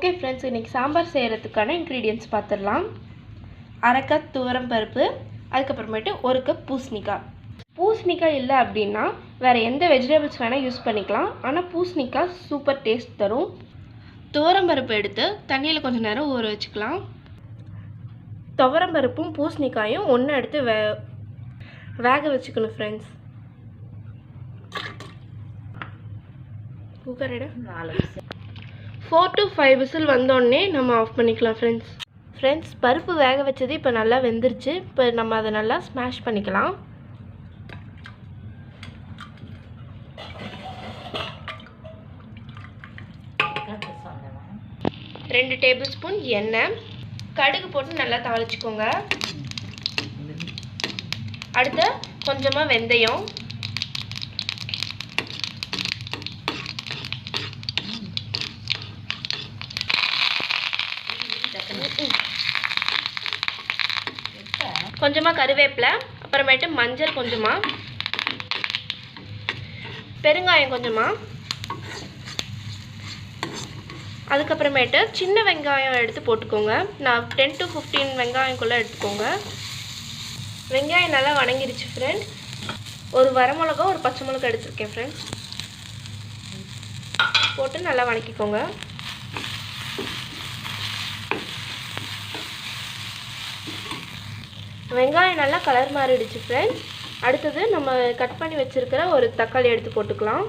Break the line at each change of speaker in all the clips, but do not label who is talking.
Okay friends, இன்றைக்கி சாம்பார் செய்கிறதுக்கான ingredients பார்த்துடலாம். அரை கப் துவரம் பருப்பு, அதுக்கப்புறமேட்டு ஒரு கப் பூசணிக்காய். பூசணிக்காய் இல்லை அப்படின்னா வேறு எந்த வெஜிடபிள்ஸ் வேணால் யூஸ் பண்ணிக்கலாம். ஆனால் பூசணிக்காய் சூப்பர் டேஸ்ட் தரும். துவரம் பருப்பு எடுத்து தண்ணியில் கொஞ்சம் நேரம் ஊற வச்சுக்கலாம். துவரம் பருப்பும் பூசணிக்காயும் ஒன்று எடுத்து வேக வச்சுக்கணும் ஃப்ரெண்ட்ஸ். குக்கர் எடு. 4 to 5 விசில் வந்தோடனே நம்ம ஆஃப் பண்ணிக்கலாம் ஃப்ரெண்ட்ஸ். பருப்பு வேக வச்சது இப்போ நல்லா வெந்துருச்சு. இப்போ நம்ம அதை நல்லா ஸ்மாஷ் பண்ணிக்கலாம். ரெண்டு டேபிள் ஸ்பூன் எண்ணெய், கடுகு போட்டு நல்லா தாளிச்சுக்கோங்க. அடுத்து கொஞ்சமாக வெந்தயம், கொஞ்சமாக கருவேப்பிலை, அப்புறமேட்டு மஞ்சள் கொஞ்சமாக, பெருங்காயம் கொஞ்சமாக, அதுக்கப்புறமேட்டு சின்ன வெங்காயம் எடுத்து போட்டுக்கோங்க. நான் 10 to 15 வெங்காயம்குள்ளே எடுத்துக்கோங்க. வெங்காயம் நல்லா வணங்கிடுச்சு ஃப்ரெண்ட். ஒரு வரமிளகா ஒரு பச்சை மிளகா எடுத்துருக்கேன் ஃப்ரெண்ட்ஸ். போட்டு நல்லா வணக்கிக்கோங்க. வெங்காயம் நல்லா கலர் மாறிடுச்சு ஃப்ரெண்ட்ஸ். அடுத்தது நம்ம கட் பண்ணி வச்சுருக்கிற ஒரு தக்காளி எடுத்து போட்டுக்கலாம்.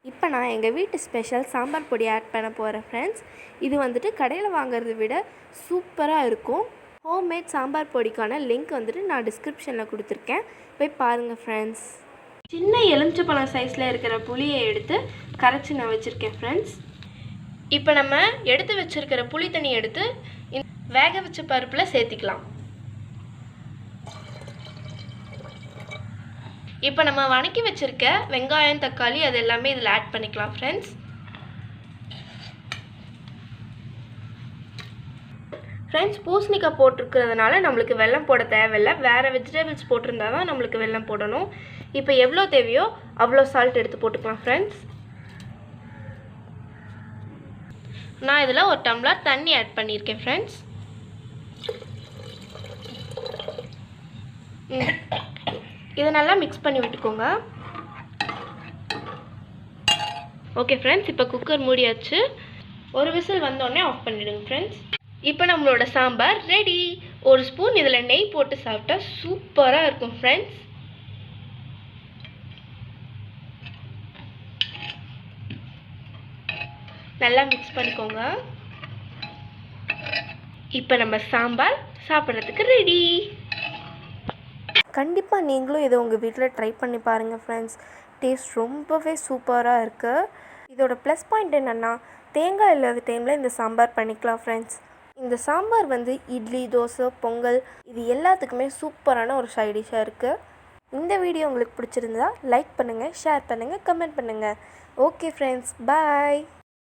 இப்போ நான் எங்கள் வீட்டு ஸ்பெஷல் சாம்பார் பொடி ஆட் பண்ண போகிறேன் ஃப்ரெண்ட்ஸ். இது வந்துட்டு கடையில் வாங்குறத விட சூப்பராக இருக்கும். ஹோம்மேட் சாம்பார் பொடிக்கான லிங்க் வந்துட்டு நான் டிஸ்கிரிப்ஷனில் கொடுத்துருக்கேன், போய் பாருங்கள் ஃப்ரெண்ட்ஸ். சின்ன எலுமிச்சப்பழம் சைஸில் இருக்கிற புளியை எடுத்து கரைச்சி நான் வச்சுருக்கேன் ஃப்ரெண்ட்ஸ். இப்போ நம்ம எடுத்து வச்சுருக்கிற புளி தண்ணி எடுத்து வேக வச்ச பருப்பில் சேர்த்திக்கலாம். இப்போ நம்ம வணக்கி வச்சுருக்க வெங்காயம் தக்காளி அது எல்லாமே இதில் ஆட் பண்ணிக்கலாம் ஃப்ரெண்ட்ஸ். பூசணிக்காய் போட்டிருக்கிறதுனால நம்மளுக்கு வெல்லம் போட தேவையில்லை. வேறு வெஜிடபிள்ஸ் போட்டிருந்தா தான் நம்மளுக்கு வெல்லம் போடணும். இப்போ எவ்வளோ தேவையோ அவ்வளோ சால்ட் எடுத்து போட்டுக்கலாம் ஃப்ரெண்ட்ஸ். நான் இதில் ஒரு டம்ளர் தண்ணி ஆட் பண்ணியிருக்கேன் ஃப்ரெண்ட்ஸ். இதை நல்லா மிக்ஸ் பண்ணி விட்டுக்கோங்க. ஓகே ஃப்ரெண்ட்ஸ், இப்போ குக்கர் மூடியாச்சு. ஒரு விசில் வந்தோடனே ஆஃப் பண்ணிவிடுங்க ஃப்ரெண்ட்ஸ். இப்போ நம்மளோட சாம்பார் ரெடி. ஒரு ஸ்பூன் இதில் நெய் போட்டு சாப்பிட்டா சூப்பராக இருக்கும் ஃப்ரெண்ட்ஸ். நல்லா மிக்ஸ் பண்ணிக்கோங்க. இப்போ நம்ம சாம்பார் சாப்பிட்றதுக்கு ரெடி. கண்டிப்பாக நீங்களும் இதை உங்கள் வீட்டில் ட்ரை பண்ணி பாருங்கள் ஃப்ரெண்ட்ஸ். டேஸ்ட் ரொம்பவே சூப்பராக இருக்குது. இதோட ப்ளஸ் பாயிண்ட் என்னென்னா தேங்காய் இல்லாத டைமில் இந்த சாம்பார் பண்ணிக்கலாம் ஃப்ரெண்ட்ஸ். இந்த சாம்பார் வந்து இட்லி, தோசை, பொங்கல் இது எல்லாத்துக்குமே சூப்பரான ஒரு சைட் டிஷ்ஷாக இருக்குது. இந்த வீடியோ உங்களுக்கு பிடிச்சிருந்தா லைக் பண்ணுங்கள், ஷேர் பண்ணுங்கள், கமெண்ட் பண்ணுங்கள். ஓகே ஃப்ரெண்ட்ஸ், பாய்.